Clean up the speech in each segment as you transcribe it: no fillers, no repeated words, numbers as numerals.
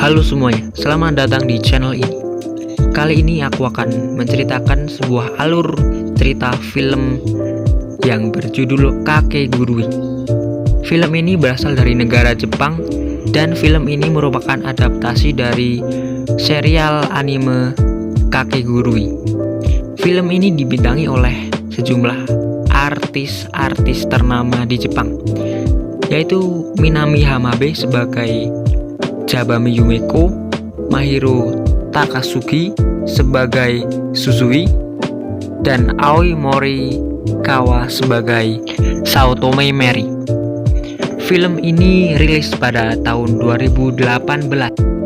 Halo semuanya, selamat datang di channel ini. Kali ini aku akan menceritakan sebuah alur cerita film yang berjudul Kakegurui. Film ini berasal dari negara Jepang dan film ini merupakan adaptasi dari serial anime Kakegurui. Film ini dibintangi oleh sejumlah artis-artis ternama di Jepang, yaitu Minami Hamabe sebagai Jabami Yumeko, Mahiro Takasugi sebagai Suzui, dan Aoi Morikawa sebagai Saotome Mary. Film ini rilis pada tahun 2018.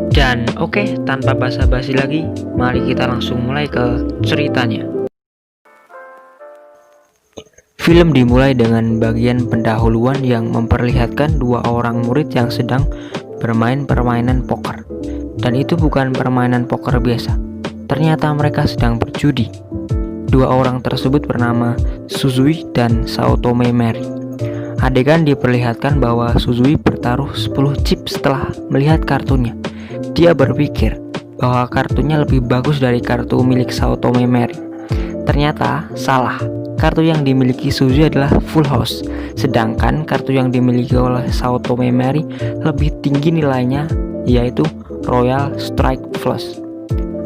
Dan oke, tanpa basa-basi lagi, mari kita langsung mulai ke ceritanya. Film dimulai dengan bagian pendahuluan yang memperlihatkan dua orang murid yang sedang bermain permainan poker. Dan itu bukan permainan poker biasa. Ternyata mereka sedang berjudi. Dua orang tersebut bernama Suzui dan Saotome Mary. Adegan diperlihatkan bahwa Suzui bertaruh 10 chip setelah melihat kartunya. Dia berpikir bahwa kartunya lebih bagus dari kartu milik Saotome Mary. Ternyata salah. Kartu yang dimiliki Suzui adalah full house, sedangkan kartu yang dimiliki oleh Saotome Mary lebih tinggi nilainya, yaitu Royal Strike Flush.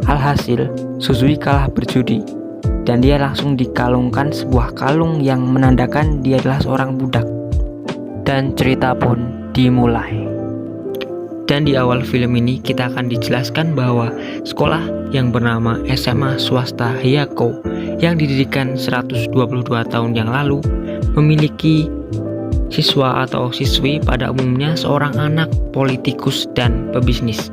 Alhasil, Suzui kalah berjudi, dan dia langsung dikalungkan sebuah kalung yang menandakan dia adalah seorang budak. Dan cerita pun dimulai. Dan di awal film ini kita akan dijelaskan bahwa sekolah yang bernama SMA Swasta Hyako yang didirikan 122 tahun yang lalu memiliki siswa atau siswi pada umumnya seorang anak politikus dan pebisnis.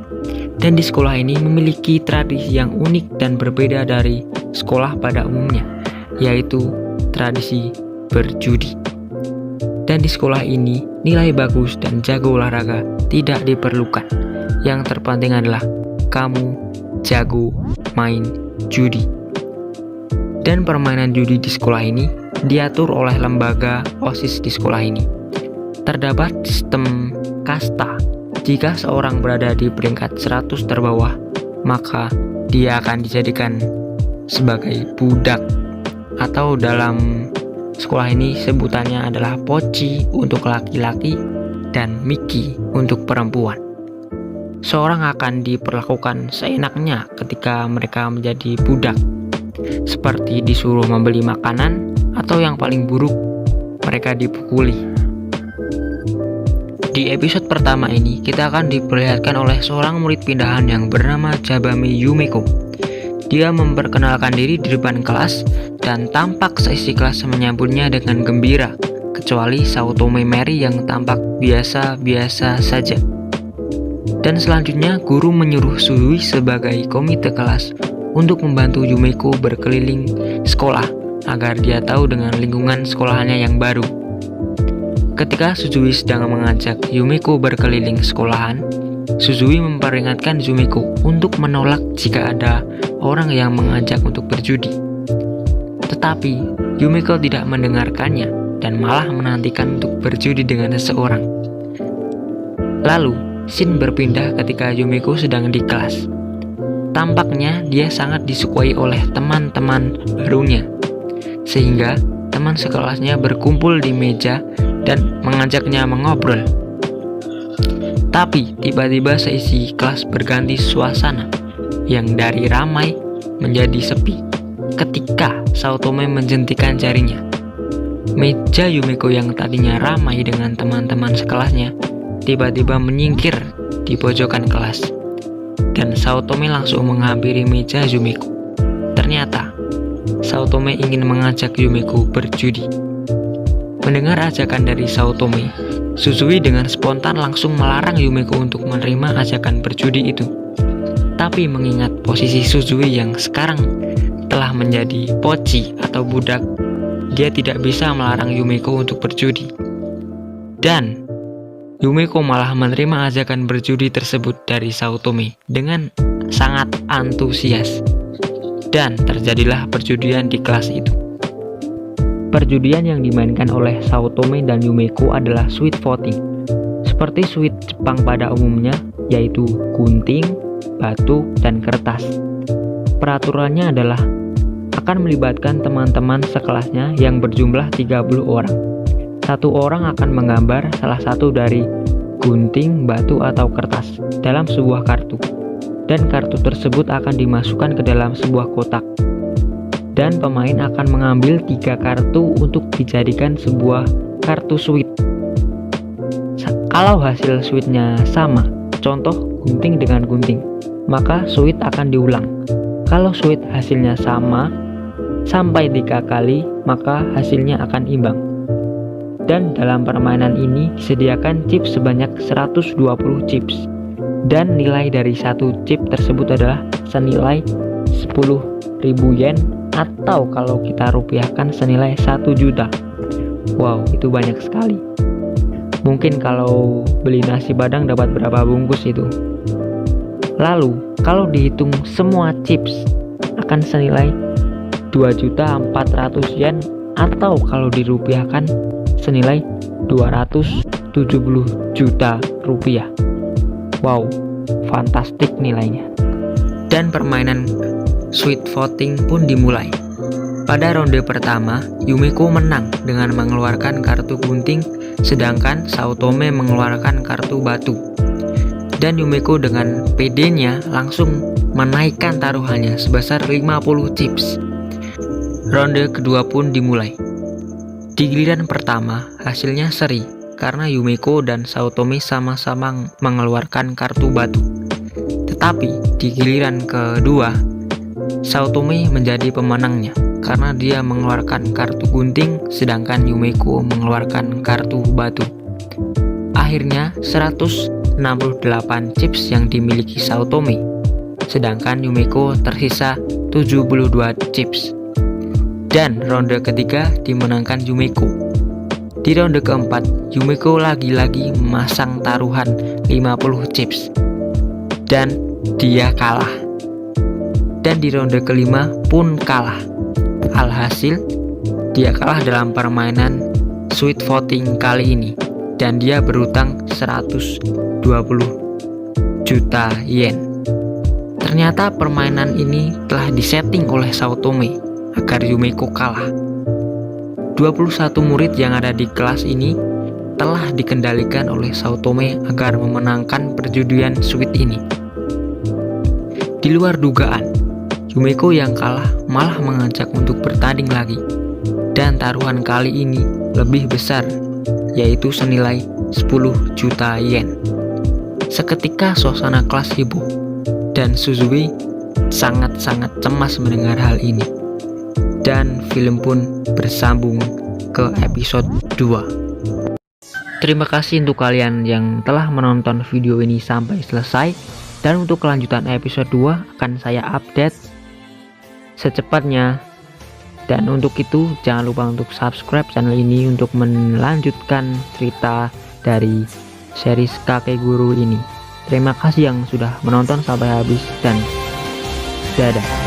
Dan di sekolah ini memiliki tradisi yang unik dan berbeda dari sekolah pada umumnya, yaitu tradisi berjudi. Dan di sekolah ini nilai bagus dan jago olahraga tidak diperlukan. Yang terpenting adalah kamu jago main judi. Dan permainan judi di sekolah ini diatur oleh lembaga OSIS di sekolah ini. Terdapat sistem kasta. Jika seorang berada di peringkat 100 terbawah, maka dia akan dijadikan sebagai budak, atau dalam sekolah ini sebutannya adalah poci untuk laki-laki dan miki untuk perempuan. Seorang akan diperlakukan seenaknya ketika mereka menjadi budak, seperti disuruh membeli makanan, atau yang paling buruk, mereka dipukuli. Di episode pertama ini, kita akan diperlihatkan oleh seorang murid pindahan yang bernama Jabami Yumeko. Dia memperkenalkan diri di depan kelas dan tampak seisi kelas menyambutnya dengan gembira, kecuali Saotome Mary yang tampak biasa-biasa saja. Dan selanjutnya guru menyuruh Suzui sebagai komite kelas untuk membantu Yumeko berkeliling sekolah agar dia tahu dengan lingkungan sekolahannya yang baru. Ketika Suzui sedang mengajak Yumeko berkeliling sekolahan, Suzui memperingatkan Yumeko untuk menolak jika ada orang yang mengajak untuk berjudi. Tetapi Yumeko tidak mendengarkannya dan malah menantikan untuk berjudi dengan seseorang. Lalu, scene berpindah ketika Yumeko sedang di kelas. Tampaknya dia sangat disukai oleh teman-teman barunya, sehingga teman sekelasnya berkumpul di meja dan mengajaknya mengobrol. Tapi tiba-tiba seisi kelas berganti suasana, yang dari ramai menjadi sepi ketika Saotome menjentikan jarinya. Meja Yumeko yang tadinya ramai dengan teman-teman sekelasnya tiba-tiba menyingkir di pojokan kelas, dan Saotome langsung menghampiri meja Yumeko. Ternyata Saotome ingin mengajak Yumeko berjudi. Mendengar ajakan dari Saotome, Suzui dengan spontan langsung melarang Yumeko untuk menerima ajakan berjudi itu. Tapi mengingat posisi Suzui yang sekarang telah menjadi poci atau budak, dia tidak bisa melarang Yumeko untuk berjudi. Dan Yumeko malah menerima ajakan berjudi tersebut dari Saotome dengan sangat antusias. Dan terjadilah perjudian di kelas itu. Perjudian yang dimainkan oleh Saotome dan Yumeko adalah sweet voting. Seperti sweet Jepang pada umumnya, yaitu gunting, batu, dan kertas. Peraturannya adalah akan melibatkan teman-teman sekelasnya yang berjumlah 30 orang. Satu orang akan menggambar salah satu dari gunting, batu, atau kertas dalam sebuah kartu. Dan kartu tersebut akan dimasukkan ke dalam sebuah kotak. Dan pemain akan mengambil 3 kartu untuk dijadikan sebuah kartu sweet. Kalau hasil sweetnya sama, contoh gunting dengan gunting, maka sweet akan diulang. Kalau sweet hasilnya sama sampai 3 kali, maka hasilnya akan imbang. Dan dalam permainan ini disediakan chips sebanyak 120 chips. Dan nilai dari satu chip tersebut adalah senilai 10.000 yen, atau kalau kita rupiahkan senilai 1 juta. Wow, itu banyak sekali. Mungkin kalau beli nasi padang dapat berapa bungkus itu. Lalu, kalau dihitung semua chips akan senilai 2.400.000 yen, atau kalau dirupiahkan senilai 270 juta rupiah. Wow, fantastik nilainya. Dan permainan sweet voting pun dimulai. Pada ronde pertama, Yumeko menang dengan mengeluarkan kartu gunting, sedangkan Saotome mengeluarkan kartu batu. Dan Yumeko dengan pedenya langsung menaikkan taruhannya sebesar 50 chips. Ronde kedua pun dimulai. Di giliran pertama, hasilnya seri karena Yumeko dan Saotome sama-sama mengeluarkan kartu batu. Tetapi di giliran kedua, Saotome menjadi pemenangnya karena dia mengeluarkan kartu gunting, sedangkan Yumeko mengeluarkan kartu batu. Akhirnya 168 chips yang dimiliki Saotome, sedangkan Yumeko tersisa 72 chips. Dan ronde ketiga dimenangkan Yumeko. Di ronde keempat, Yumeko lagi-lagi memasang taruhan 50 chips dan dia kalah. Dan di ronde kelima pun kalah. Alhasil, dia kalah dalam permainan sweet voting kali ini dan dia berutang 120 juta yen. Ternyata permainan ini telah disetting oleh Saotome agar Yumeko kalah. 21 murid yang ada di kelas ini telah dikendalikan oleh Saotome agar memenangkan perjudian sweet ini. Di luar dugaan, Yumeko yang kalah malah mengajak untuk bertanding lagi, dan taruhan kali ini lebih besar, yaitu senilai 10 juta yen. Seketika suasana kelas heboh, dan Suzui sangat-sangat cemas mendengar hal ini. Dan film pun bersambung ke episode 2. Terima kasih untuk kalian yang telah menonton video ini sampai selesai. Dan untuk kelanjutan episode 2 akan saya update secepatnya. Dan untuk itu jangan lupa untuk subscribe channel ini untuk melanjutkan cerita dari series Kakek Guru ini. Terima kasih yang sudah menonton sampai habis dan dadah.